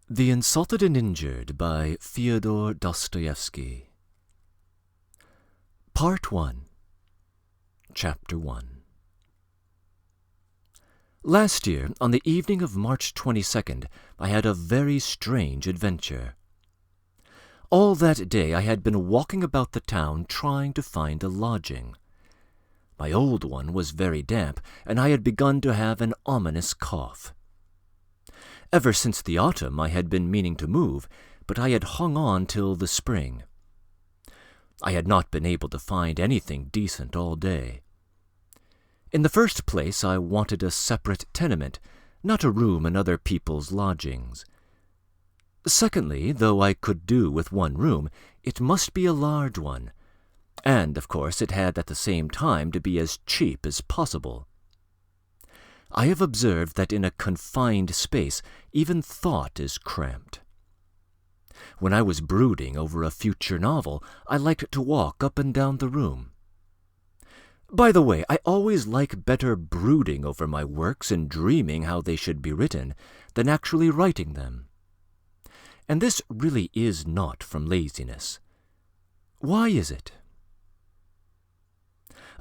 The Insulted and Injured by Fyodor Dostoevsky. Part 1. Chapter 1. Last year, on the evening of March 22nd, I had a very strange adventure. All that day I had been walking about the town trying to find a lodging. My old one was very damp, and I had begun to have an ominous cough. Ever since the autumn I had been meaning to move, but I had hung on till the spring. I had not been able to find anything decent all day. In the first place I wanted a separate tenement, not a room in other people's lodgings. Secondly, though I could do with one room, it must be a large one, and, of course, it had at the same time to be as cheap as possible. I have observed that in a confined space, even thought is cramped. When I was brooding over a future novel, I liked to walk up and down the room. By the way, I always like better brooding over my works and dreaming how they should be written than actually writing them. And this really is not from laziness. Why is it?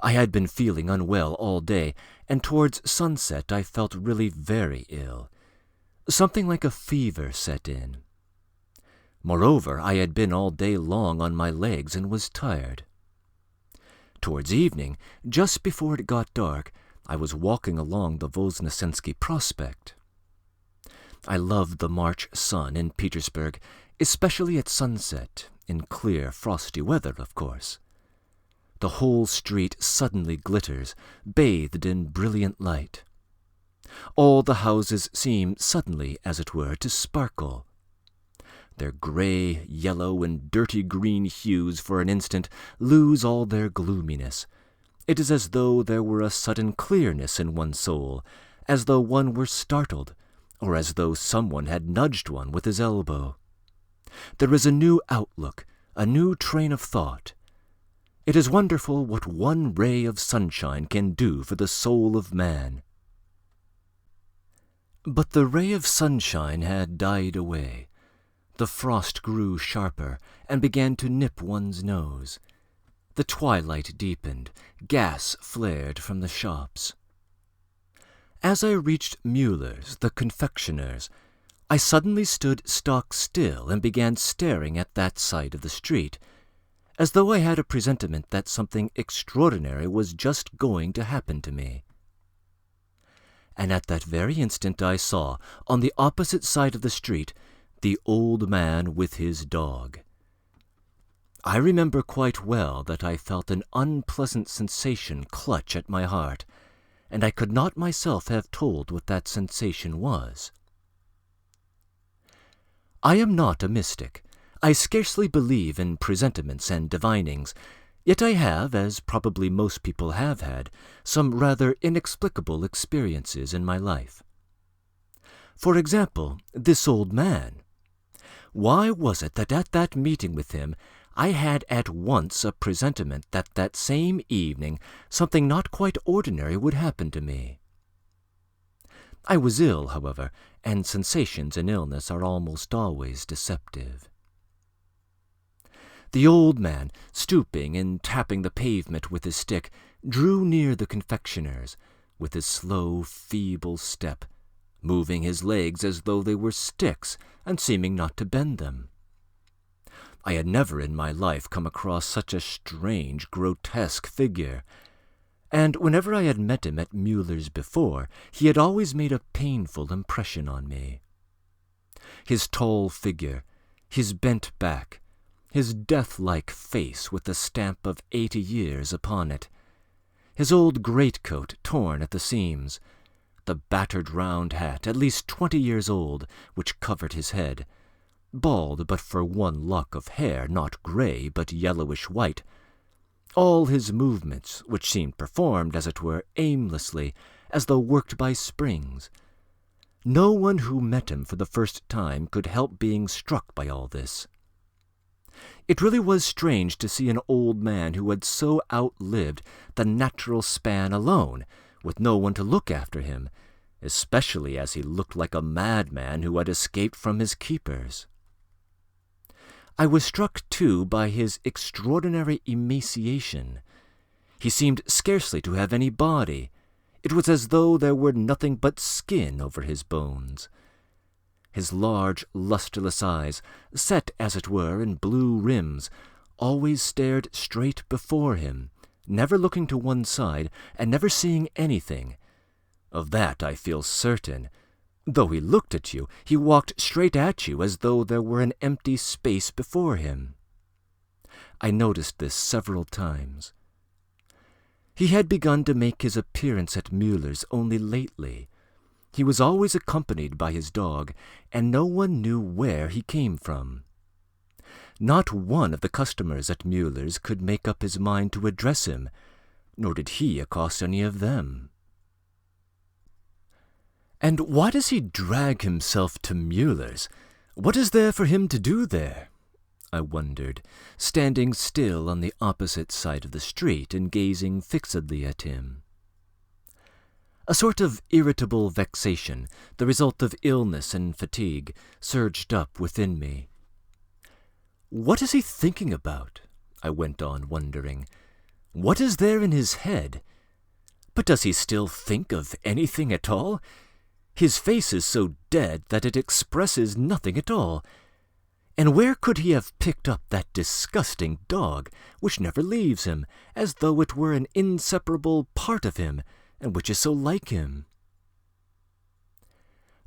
I had been feeling unwell all day, and towards sunset I felt really very ill. Something like a fever set in. Moreover, I had been all day long on my legs and was tired. Towards evening, just before it got dark, I was walking along the Voznesensky Prospect. I loved the March sun in Petersburg, especially at sunset, in clear, frosty weather, of course. The whole street suddenly glitters, bathed in brilliant light. All the houses seem suddenly, as it were, to sparkle. Their gray, yellow, and dirty green hues for an instant lose all their gloominess. It is as though there were a sudden clearness in one's soul, as though one were startled, or as though someone had nudged one with his elbow. There is a new outlook, a new train of thought. It is wonderful what one ray of sunshine can do for the soul of man. But the ray of sunshine had died away. The frost grew sharper and began to nip one's nose. The twilight deepened, gas flared from the shops. As I reached Mueller's, the confectioner's, I suddenly stood stock still and began staring at that side of the street, as though I had a presentiment that something extraordinary was just going to happen to me. And at that very instant I saw, on the opposite side of the street, the old man with his dog. I remember quite well that I felt an unpleasant sensation clutch at my heart, and I could not myself have told what that sensation was. I am not a mystic. I scarcely believe in presentiments and divinings, yet I have, as probably most people have had, some rather inexplicable experiences in my life. For example, this old man. Why was it that at that meeting with him I had at once a presentiment that that same evening something not quite ordinary would happen to me? I was ill, however, and sensations in illness are almost always deceptive. The old man, stooping and tapping the pavement with his stick, drew near the confectioner's, with his slow, feeble step, moving his legs as though they were sticks, and seeming not to bend them. I had never in my life come across such a strange, grotesque figure, and whenever I had met him at Mueller's before, he had always made a painful impression on me. His tall figure, his bent back, his death-like face with the stamp of 80 years upon it, his old greatcoat torn at the seams, the battered round hat, at least 20 years old, which covered his head, bald but for one lock of hair, not grey but yellowish-white, all his movements, which seemed performed, as it were, aimlessly, as though worked by springs. No one who met him for the first time could help being struck by all this. It really was strange to see an old man who had so outlived the natural span alone, with no one to look after him, especially as he looked like a madman who had escaped from his keepers. I was struck, too, by his extraordinary emaciation. He seemed scarcely to have any body. It was as though there were nothing but skin over his bones. His large, lustreless eyes, set, as it were, in blue rims, always stared straight before him, never looking to one side, and never seeing anything. Of that I feel certain. Though he looked at you, he walked straight at you as though there were an empty space before him. I noticed this several times. He had begun to make his appearance at Mueller's only lately. He was always accompanied by his dog, and no one knew where he came from. Not one of the customers at Mueller's could make up his mind to address him, nor did he accost any of them. "And why does he drag himself to Mueller's? What is there for him to do there?" I wondered, standing still on the opposite side of the street and gazing fixedly at him. A sort of irritable vexation, the result of illness and fatigue, surged up within me. "What is he thinking about?" I went on wondering. "What is there in his head? But does he still think of anything at all? His face is so dead that it expresses nothing at all. And where could he have picked up that disgusting dog, which never leaves him, as though it were an inseparable part of him, and which is so like him?"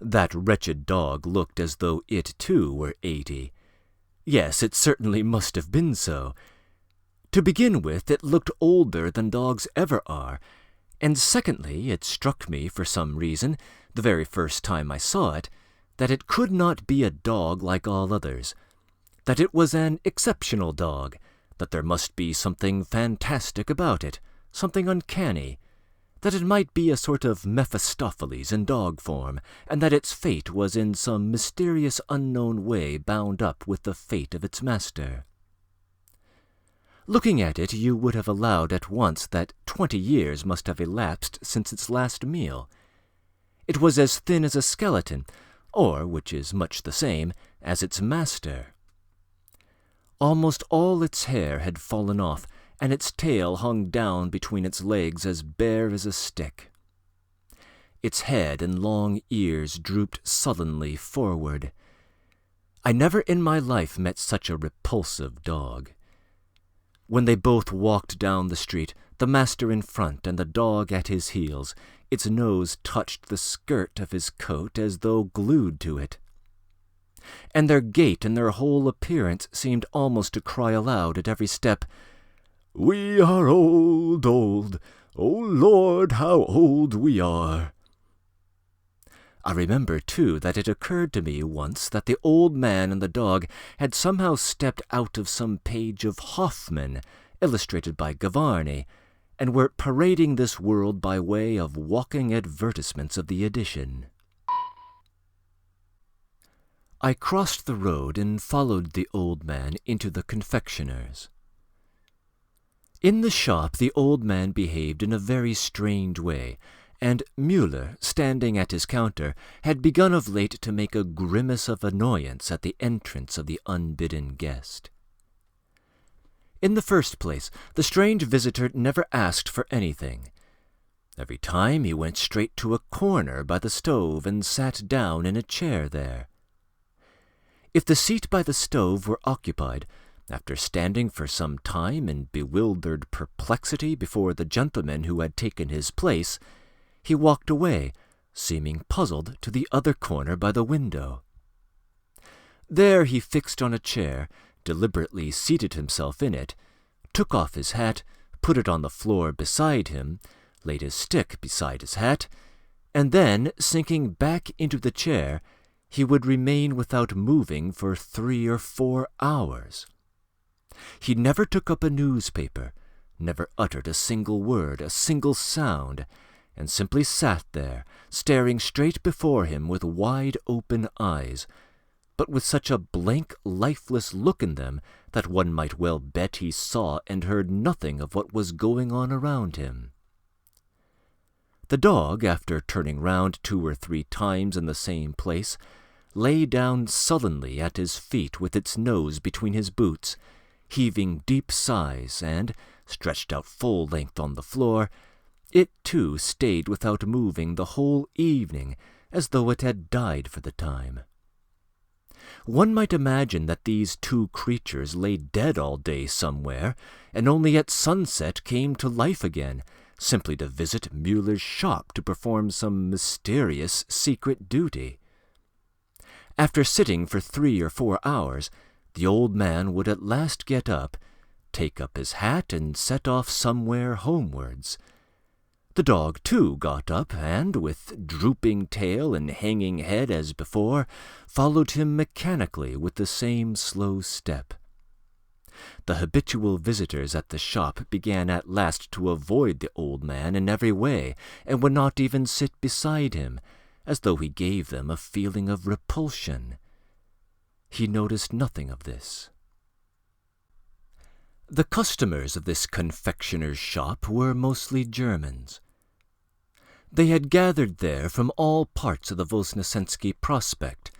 That wretched dog looked as though it, too, were 80. Yes, it certainly must have been so. To begin with, it looked older than dogs ever are, and secondly, it struck me, for some reason, the very first time I saw it, that it could not be a dog like all others, that it was an exceptional dog, that there must be something fantastic about it, something uncanny, that it might be a sort of Mephistopheles in dog form, and that its fate was in some mysterious unknown way bound up with the fate of its master. Looking at it, you would have allowed at once that 20 years must have elapsed since its last meal. It was as thin as a skeleton, or, which is much the same, as its master. Almost all its hair had fallen off, and its tail hung down between its legs as bare as a stick. Its head and long ears drooped sullenly forward. I never in my life met such a repulsive dog. When they both walked down the street, the master in front and the dog at his heels, its nose touched the skirt of his coat as though glued to it. And their gait and their whole appearance seemed almost to cry aloud at every step, "We are old, old. O Lord, how old we are!" I remember, too, that it occurred to me once that the old man and the dog had somehow stepped out of some page of Hoffmann, illustrated by Gavarni, and were parading this world by way of walking advertisements of the edition. I crossed the road and followed the old man into the confectioner's. In the shop the old man behaved in a very strange way, and Mueller, standing at his counter, had begun of late to make a grimace of annoyance at the entrance of the unbidden guest. In the first place, the strange visitor never asked for anything. Every time he went straight to a corner by the stove and sat down in a chair there. If the seat by the stove were occupied, after standing for some time in bewildered perplexity before the gentleman who had taken his place, he walked away, seeming puzzled, to the other corner by the window. There he fixed on a chair, deliberately seated himself in it, took off his hat, put it on the floor beside him, laid his stick beside his hat, and then, sinking back into the chair, he would remain without moving for 3 or 4 hours. He never took up a newspaper, never uttered a single word, a single sound, and simply sat there, staring straight before him with wide-open eyes, but with such a blank, lifeless look in them that one might well bet he saw and heard nothing of what was going on around him. The dog, after turning round 2 or 3 times in the same place, lay down sullenly at his feet with its nose between his boots, heaving deep sighs, and, stretched out full length on the floor, it too stayed without moving the whole evening, as though it had died for the time. One might imagine that these 2 creatures lay dead all day somewhere, and only at sunset came to life again, simply to visit Mueller's shop to perform some mysterious secret duty. After sitting for 3 or 4 hours, the old man would at last get up, take up his hat, and set off somewhere homewards. The dog, too, got up, and, with drooping tail and hanging head as before, followed him mechanically with the same slow step. The habitual visitors at the shop began at last to avoid the old man in every way, and would not even sit beside him, as though he gave them a feeling of repulsion. He noticed nothing of this. The customers of this confectioner's shop were mostly Germans. They had gathered there from all parts of the Vosnesensky Prospect,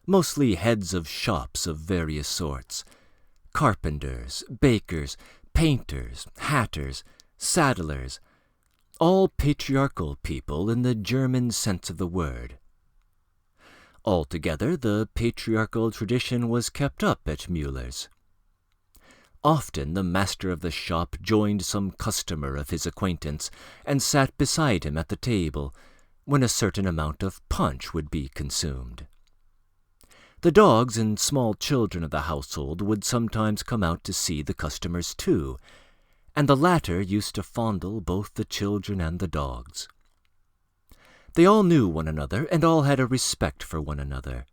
mostly heads of shops of various sorts, carpenters, bakers, painters, hatters, saddlers, all patriarchal people in the German sense of the word. Altogether, the patriarchal tradition was kept up at Mueller's. Often the master of the shop joined some customer of his acquaintance, and sat beside him at the table, when a certain amount of punch would be consumed. The dogs and small children of the household would sometimes come out to see the customers too, and the latter used to fondle both the children and the dogs. They all knew one another, and all had a respect for one another.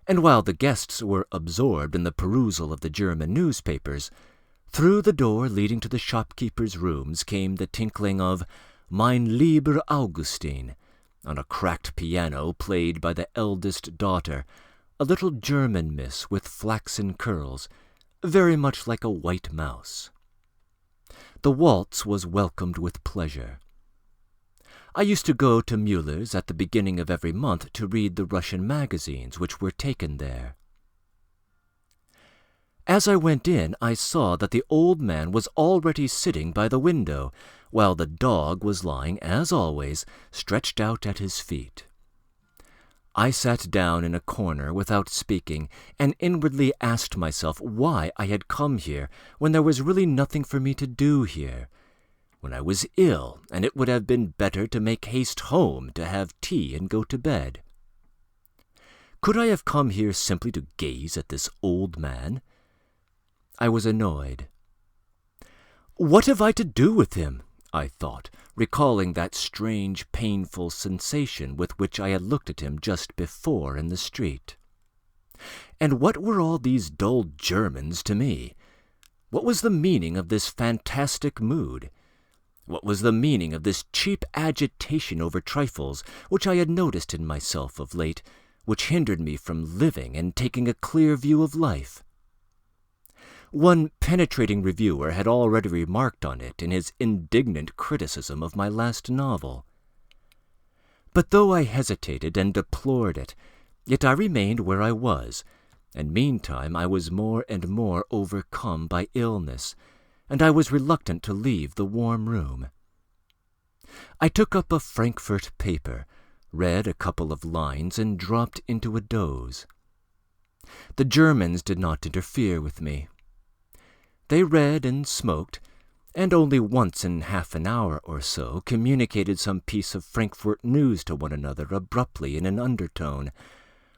And while the guests were absorbed in the perusal of the German newspapers, through the door leading to the shopkeepers' rooms came the tinkling of Mein lieber Augustin, on a cracked piano played by the eldest daughter, a little German miss with flaxen curls, very much like a white mouse. The waltz was welcomed with pleasure. I used to go to Mueller's at the beginning of every month to read the Russian magazines which were taken there. As I went in, I saw that the old man was already sitting by the window, while the dog was lying, as always, stretched out at his feet. I sat down in a corner without speaking, and inwardly asked myself why I had come here when there was really nothing for me to do here, when I was ill, and it would have been better to make haste home to have tea and go to bed. Could I have come here simply to gaze at this old man? I was annoyed. What have I to do with him? I thought, recalling that strange, painful sensation with which I had looked at him just before in the street. And what were all these dull Germans to me? What was the meaning of this fantastic mood? What was the meaning of this cheap agitation over trifles which I had noticed in myself of late, which hindered me from living and taking a clear view of life? One penetrating reviewer had already remarked on it in his indignant criticism of my last novel. But though I hesitated and deplored it, yet I remained where I was, and meantime I was more and more overcome by illness, and I was reluctant to leave the warm room. I took up a Frankfurt paper, read a couple of lines, and dropped into a doze. The Germans did not interfere with me. They read and smoked, and only once in half an hour or so communicated some piece of Frankfurt news to one another abruptly in an undertone,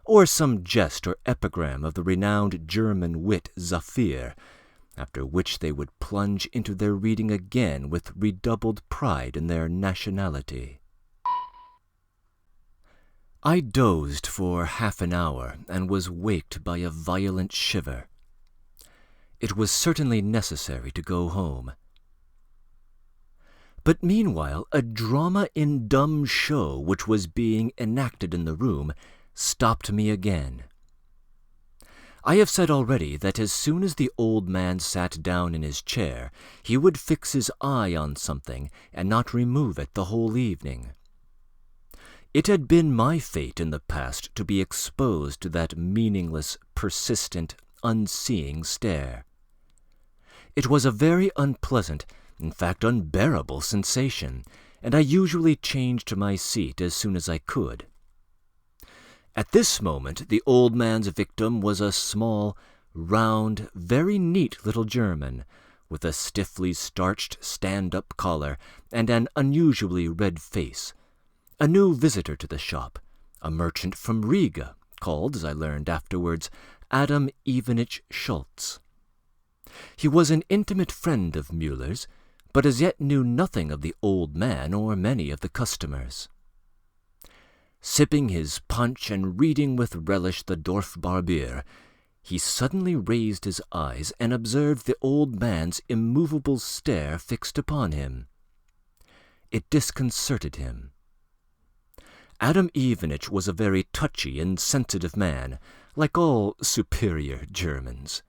or some jest or epigram of the renowned German wit Zafir, after which they would plunge into their reading again with redoubled pride in their nationality. I dozed for half an hour, and was waked by a violent shiver. It was certainly necessary to go home. But meanwhile a drama in dumb show which was being enacted in the room stopped me again. I have said already that as soon as the old man sat down in his chair, he would fix his eye on something and not remove it the whole evening. It had been my fate in the past to be exposed to that meaningless, persistent, unseeing stare. It was a very unpleasant, in fact unbearable sensation, and I usually changed my seat as soon as I could. At this moment the old man's victim was a small, round, very neat little German, with a stiffly starched stand-up collar and an unusually red face, a new visitor to the shop, a merchant from Riga, called, as I learned afterwards, Adam Ivanitch Schultz. He was an intimate friend of Mueller's, but as yet knew nothing of the old man or many of the customers. Sipping his punch and reading with relish the Dorfbarbier, he suddenly raised his eyes and observed the old man's immovable stare fixed upon him. It disconcerted him. Adam Ivanitch was a very touchy and sensitive man, like all superior Germans.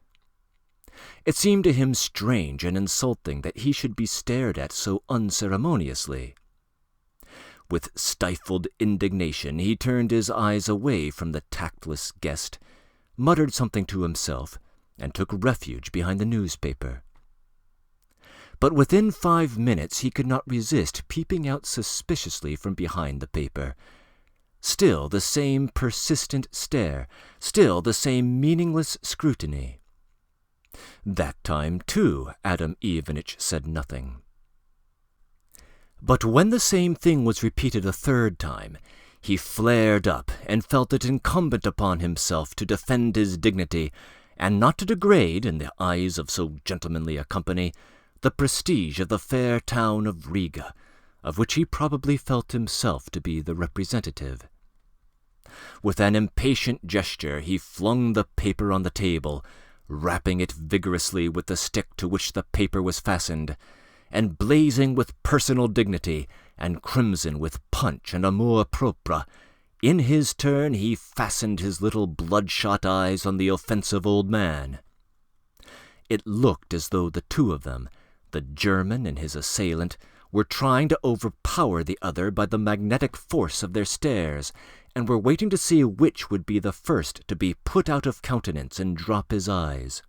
It seemed to him strange and insulting that he should be stared at so unceremoniously. With stifled indignation he turned his eyes away from the tactless guest, muttered something to himself, and took refuge behind the newspaper. But within 5 minutes he could not resist peeping out suspiciously from behind the paper. Still the same persistent stare, still the same meaningless scrutiny. That time, too, Adam Ivanitch said nothing. But when the same thing was repeated a third time, he flared up and felt it incumbent upon himself to defend his dignity, and not to degrade, in the eyes of so gentlemanly a company, the prestige of the fair town of Riga, of which he probably felt himself to be the representative. With an impatient gesture he flung the paper on the table, rapping it vigorously with the stick to which the paper was fastened, and blazing with personal dignity, and crimson with punch and amour propre, in his turn he fastened his little bloodshot eyes on the offensive old man. It looked as though the two of them, the German and his assailant, were trying to overpower the other by the magnetic force of their stares, and were waiting to see which would be the first to be put out of countenance and drop his eyes.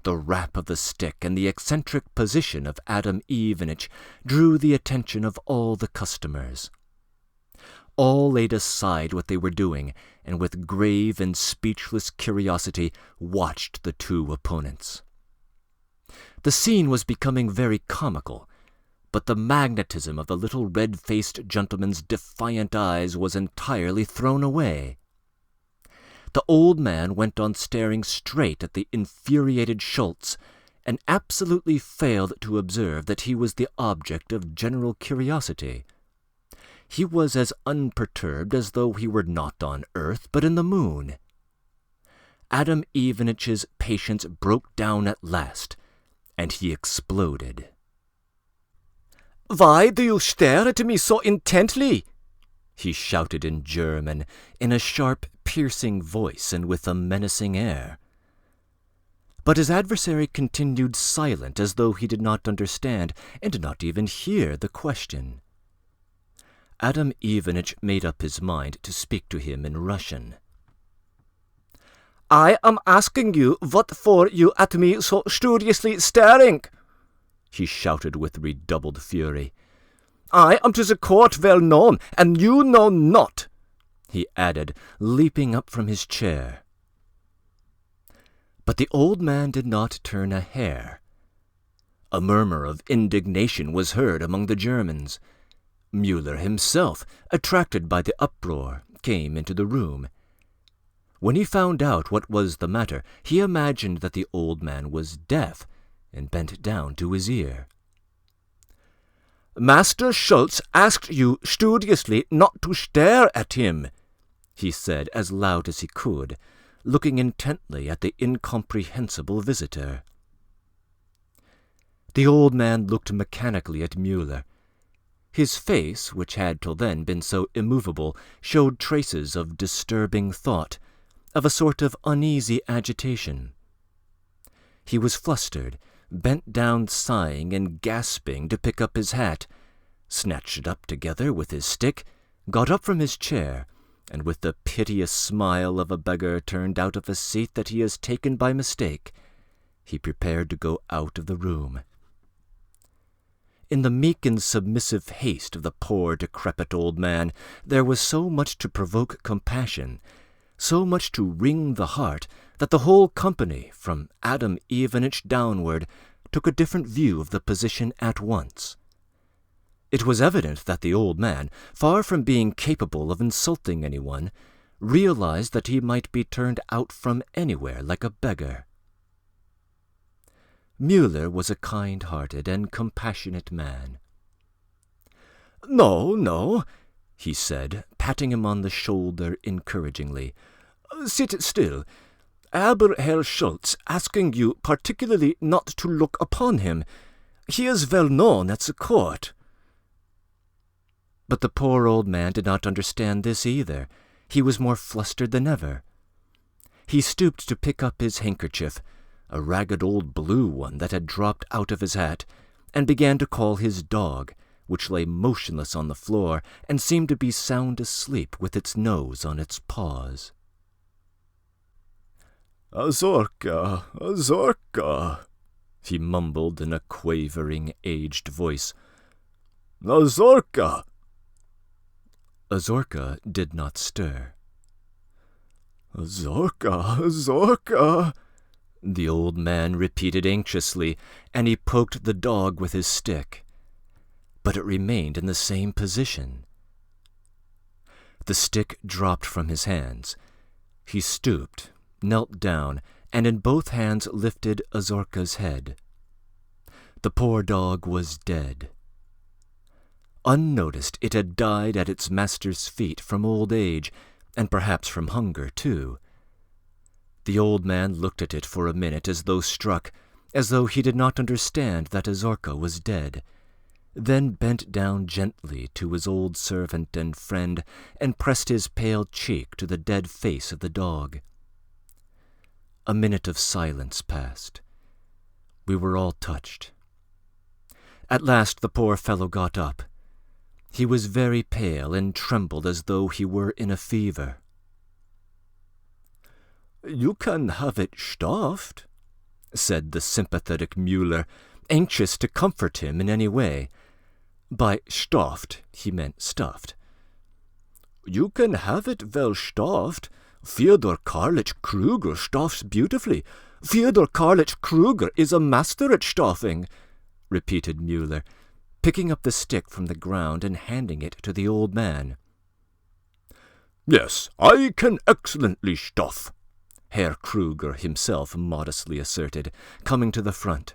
The rap of the stick and the eccentric position of Adam Ivanitch drew the attention of all the customers. All laid aside what they were doing, and with grave and speechless curiosity watched the two opponents. The scene was becoming very comical, but the magnetism of the little red-faced gentleman's defiant eyes was entirely thrown away. The old man went on staring straight at the infuriated Schultz, and absolutely failed to observe that he was the object of general curiosity. He was as unperturbed as though he were not on earth, but in the moon. Adam Ivanitch's patience broke down at last, and he exploded. "Why do you stare at me so intently?" he shouted in German, in a sharp, piercing voice and with a menacing air. But his adversary continued silent, as though he did not understand and did not even hear the question. Adam Ivanitch made up his mind to speak to him in Russian. "I am asking you what for you at me so studiously staring," he shouted with redoubled fury. "I am to the court well known, and you know not," he added, leaping up from his chair. But the old man did not turn a hair. A murmur of indignation was heard among the Germans. Mueller himself, attracted by the uproar, came into the room. When he found out what was the matter, he imagined that the old man was deaf, and bent down to his ear. "Master Schultz asked you studiously not to stare at him," he said as loud as he could, looking intently at the incomprehensible visitor. The old man looked mechanically at Mueller. His face, which had till then been so immovable, showed traces of disturbing thought, of a sort of uneasy agitation. He was flustered, bent down sighing and gasping to pick up his hat, snatched it up together with his stick, got up from his chair, and with the piteous smile of a beggar turned out of a seat that he has taken by mistake, he prepared to go out of the room. In the meek and submissive haste of the poor decrepit old man there was so much to provoke compassion, so much to wring the heart, that the whole company, from Adam Ivanitch downward, took a different view of the position at once. It was evident that the old man, far from being capable of insulting anyone, realized that he might be turned out from anywhere like a beggar. Mueller was a kind-hearted and compassionate man. "No, no," he said, patting him on the shoulder encouragingly. "Sit still. Aber Herr Schultz asking you particularly not to look upon him. He is well known at the court." But the poor old man did not understand this either. He was more flustered than ever. He stooped to pick up his handkerchief, a ragged old blue one that had dropped out of his hat, and began to call his dog, which lay motionless on the floor and seemed to be sound asleep with its nose on its paws. "Azorka, Azorka," he mumbled in a quavering, aged voice. "Azorka." Azorka did not stir. "Azorka, Azorka," the old man repeated anxiously, and he poked the dog with his stick. But it remained in the same position. The stick dropped from his hands. He stooped, knelt down, and in both hands lifted Azorka's head. The poor dog was dead. Unnoticed, it had died at its master's feet from old age, and perhaps from hunger, too. The old man looked at it for a minute as though struck, as though he did not understand that Azorka was dead, then bent down gently to his old servant and friend and pressed his pale cheek to the dead face of the dog. A minute of silence passed. We were all touched. At last the poor fellow got up. He was very pale and trembled as though he were in a fever. "You can have it stuffed," said the sympathetic Mueller, anxious to comfort him in any way. By stuffed he meant stuffed. "You can have it well stuffed. Fyodor Karlitch Kruger stuffs beautifully. Fyodor Karlitch Kruger is a master at stuffing," repeated Mueller, picking up the stick from the ground and handing it to the old man. "Yes, I can excellently stuff," Herr Kruger himself modestly asserted, coming to the front.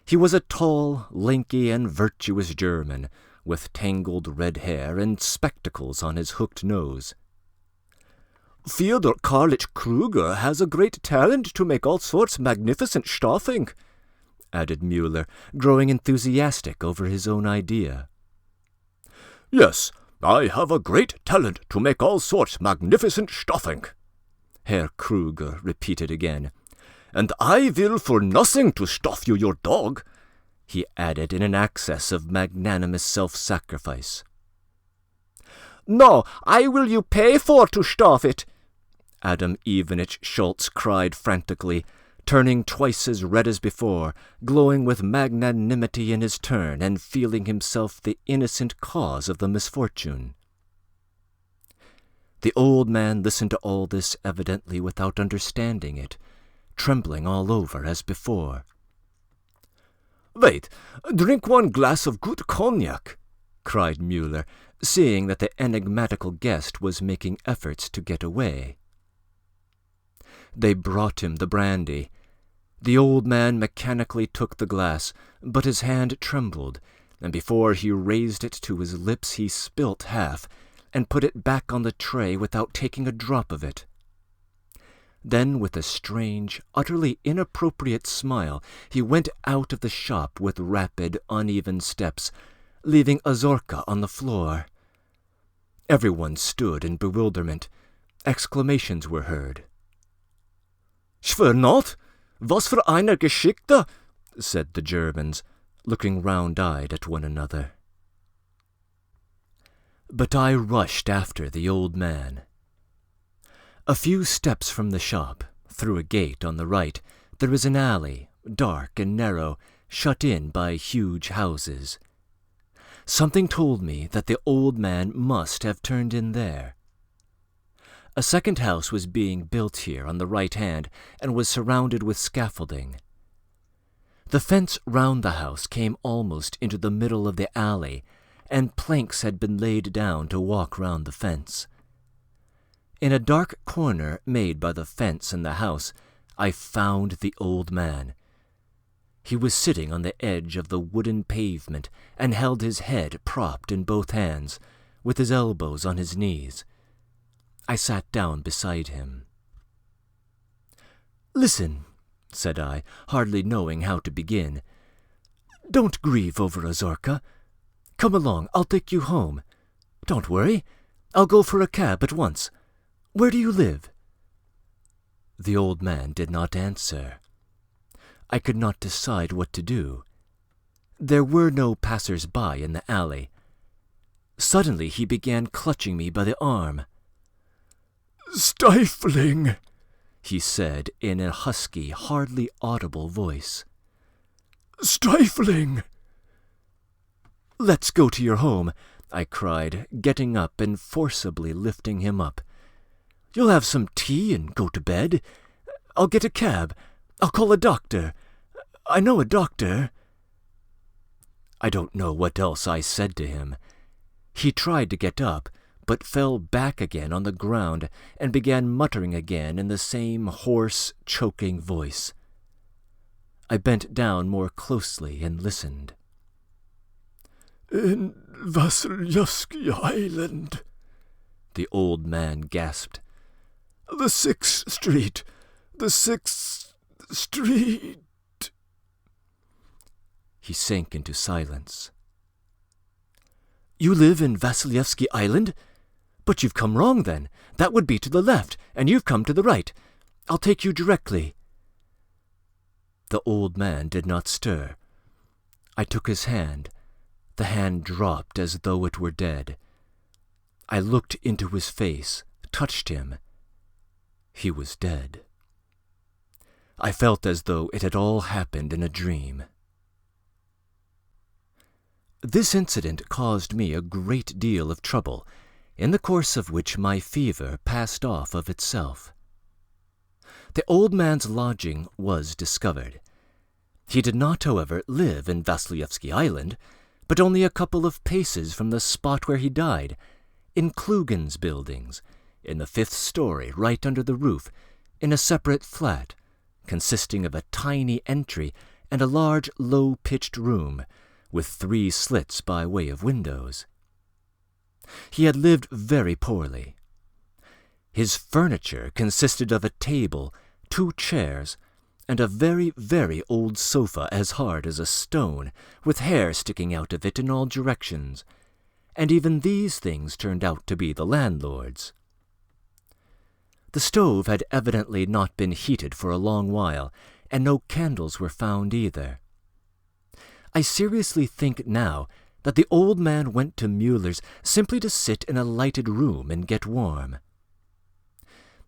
He was a tall, lanky, and virtuous German, with tangled red hair and spectacles on his hooked nose. "Fyodor Karlitch Kruger has a great talent to make all sorts magnificent stuffing," added Mueller, growing enthusiastic over his own idea. "Yes, I have a great talent to make all sorts magnificent stuffing," Herr Kruger repeated again. "And I will for nothing to stuff you your dog," he added in an access of magnanimous self-sacrifice. "No, I will you pay for to stuff it," Adam Ivanitch Schultz cried frantically, turning twice as red as before, glowing with magnanimity in his turn, and feeling himself the innocent cause of the misfortune. The old man listened to all this evidently without understanding it, trembling all over as before. "Wait, drink one glass of good cognac," cried Mueller, seeing that the enigmatical guest was making efforts to get away. They brought him the brandy. The old man mechanically took the glass, but his hand trembled, and before he raised it to his lips he spilt half, and put it back on the tray without taking a drop of it. Then, with a strange, utterly inappropriate smile, he went out of the shop with rapid, uneven steps, leaving Azorka on the floor. Everyone stood in bewilderment. Exclamations were heard. "Schwör not! Was für einer Geschickte!" said the Germans, looking round-eyed at one another. But I rushed after the old man. A few steps from the shop, through a gate on the right, there is an alley, dark and narrow, shut in by huge houses. Something told me that the old man must have turned in there. A second house was being built here on the right hand and was surrounded with scaffolding. The fence round the house came almost into the middle of the alley, and planks had been laid down to walk round the fence. In a dark corner made by the fence and the house, I found the old man. He was sitting on the edge of the wooden pavement and held his head propped in both hands, with his elbows on his knees. I sat down beside him. "Listen," said I, hardly knowing how to begin. "Don't grieve over Ozorka. Come along, I'll take you home. Don't worry, I'll go for a cab at once. Where do you live?" The old man did not answer. I could not decide what to do. There were no passers-by in the alley. Suddenly he began clutching me by the arm. "Stifling," he said in a husky, hardly audible voice. "Stifling." "Let's go to your home," I cried, getting up and forcibly lifting him up. "You'll have some tea and go to bed. I'll get a cab. I'll call a doctor. I know a doctor." I don't know what else I said to him. He tried to get up, but fell back again on the ground and began muttering again in the same hoarse, choking voice. I bent down more closely and listened. "In Vasilyevsky Island," the old man gasped. "The 6th Street, the 6th Street." He sank into silence. "You live in Vasilyevsky Island? But you've come wrong then. That would be to the left, and you've come to the right. I'll take you directly." The old man did not stir. I took his hand. The hand dropped as though it were dead. I looked into his face, touched him. He was dead. I felt as though it had all happened in a dream. This incident caused me a great deal of trouble, in the course of which my fever passed off of itself. The old man's lodging was discovered. He did not, however, live in Vasilyevsky Island, but only a couple of paces from the spot where he died, in Klugen's buildings, in the 5th story, right under the roof, in a separate flat, consisting of a tiny entry and a large low-pitched room, with 3 slits by way of windows. He had lived very poorly. His furniture consisted of a table, 2 chairs, and a very, very old sofa as hard as a stone, with hair sticking out of it in all directions, and even these things turned out to be the landlord's. The stove had evidently not been heated for a long while, and no candles were found either. I seriously think now that the old man went to Mueller's simply to sit in a lighted room and get warm.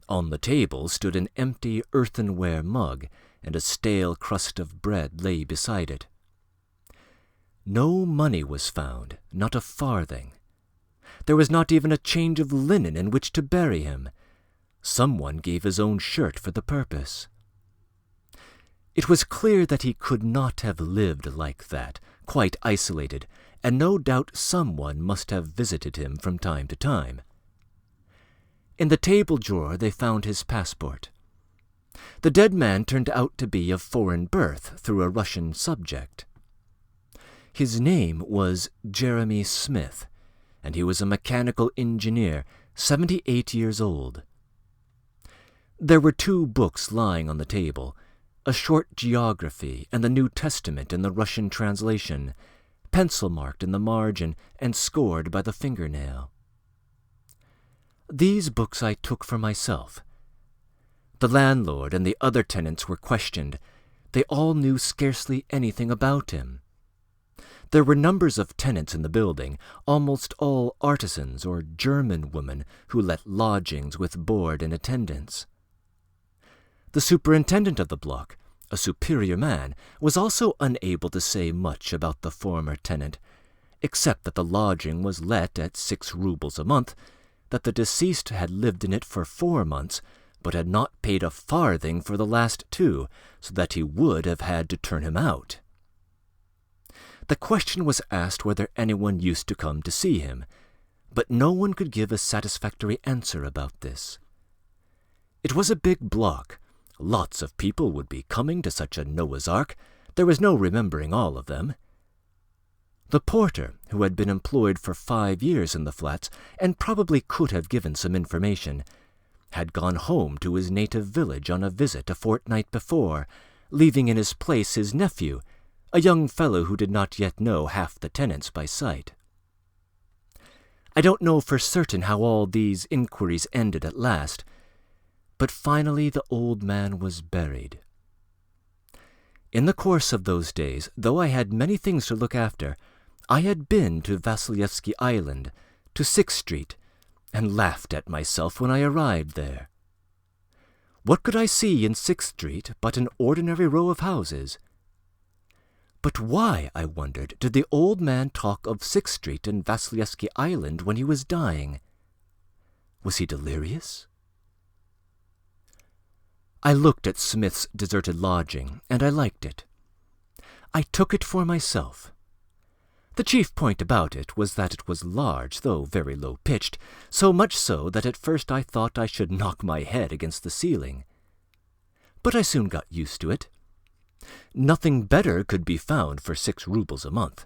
On the table stood an empty earthenware mug, and a stale crust of bread lay beside it. No money was found, not a farthing. There was not even a change of linen in which to bury him. Someone gave his own shirt for the purpose. It was clear that he could not have lived like that, quite isolated, and no doubt someone must have visited him from time to time. In the table drawer they found his passport. The dead man turned out to be of foreign birth through a Russian subject. His name was Jeremy Smith, and he was a mechanical engineer, 78 years old. There were 2 books lying on the table, a short geography and the New Testament in the Russian translation, pencil-marked in the margin and scored by the fingernail. These books I took for myself. The landlord and the other tenants were questioned. They all knew scarcely anything about him. There were numbers of tenants in the building, almost all artisans or German women who let lodgings with board and attendance. The superintendent of the block, a superior man, was also unable to say much about the former tenant, except that the lodging was let at 6 rubles a month, that the deceased had lived in it for 4 months, but had not paid a farthing for the last 2, so that he would have had to turn him out. The question was asked whether anyone used to come to see him, but no one could give a satisfactory answer about this. It was a big block. Lots of people would be coming to such a Noah's Ark. There was no remembering all of them. The porter, who had been employed for 5 years in the flats, and probably could have given some information, had gone home to his native village on a visit a fortnight before, leaving in his place his nephew, a young fellow who did not yet know half the tenants by sight. I don't know for certain how all these inquiries ended at last, but finally the old man was buried. In the course of those days, though I had many things to look after, I had been to Vasilyevsky Island, to 6th Street, and laughed at myself when I arrived there. What could I see in 6th Street but an ordinary row of houses? But why, I wondered, did the old man talk of 6th Street and Vasilyevsky Island when he was dying? Was he delirious? I looked at Smith's deserted lodging, and I liked it. I took it for myself. The chief point about it was that it was large, though very low-pitched, so much so that at first I thought I should knock my head against the ceiling. But I soon got used to it. Nothing better could be found for 6 rubles a month.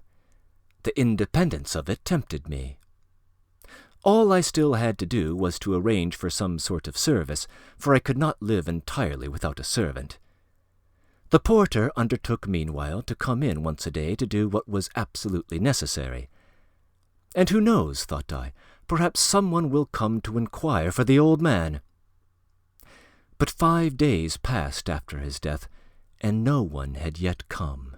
The independence of it tempted me. All I still had to do was to arrange for some sort of service, for I could not live entirely without a servant. The porter undertook meanwhile to come in once a day to do what was absolutely necessary. And who knows, thought I, perhaps someone will come to inquire for the old man. But 5 days passed after his death, and no one had yet come.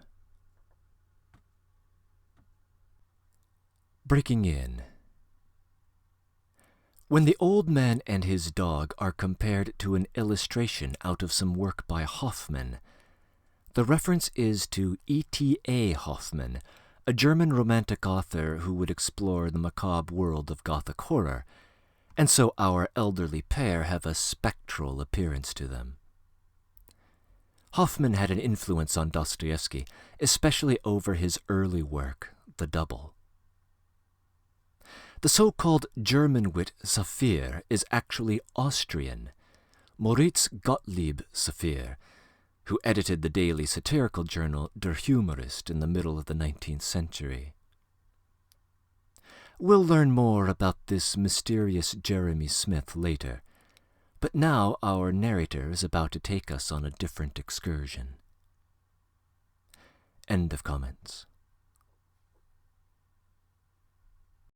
Breaking in. When the old man and his dog are compared to an illustration out of some work by Hoffmann, the reference is to E.T.A. Hoffmann, a German romantic author who would explore the macabre world of Gothic horror, and so our elderly pair have a spectral appearance to them. Hoffmann had an influence on Dostoevsky, especially over his early work, The Double. The so-called German wit Saphir is actually Austrian, Moritz Gottlieb Saphir, who edited the daily satirical journal Der Humorist in the middle of the 19th century. We'll learn more about this mysterious Jeremy Smith later, but now our narrator is about to take us on a different excursion. End of comments.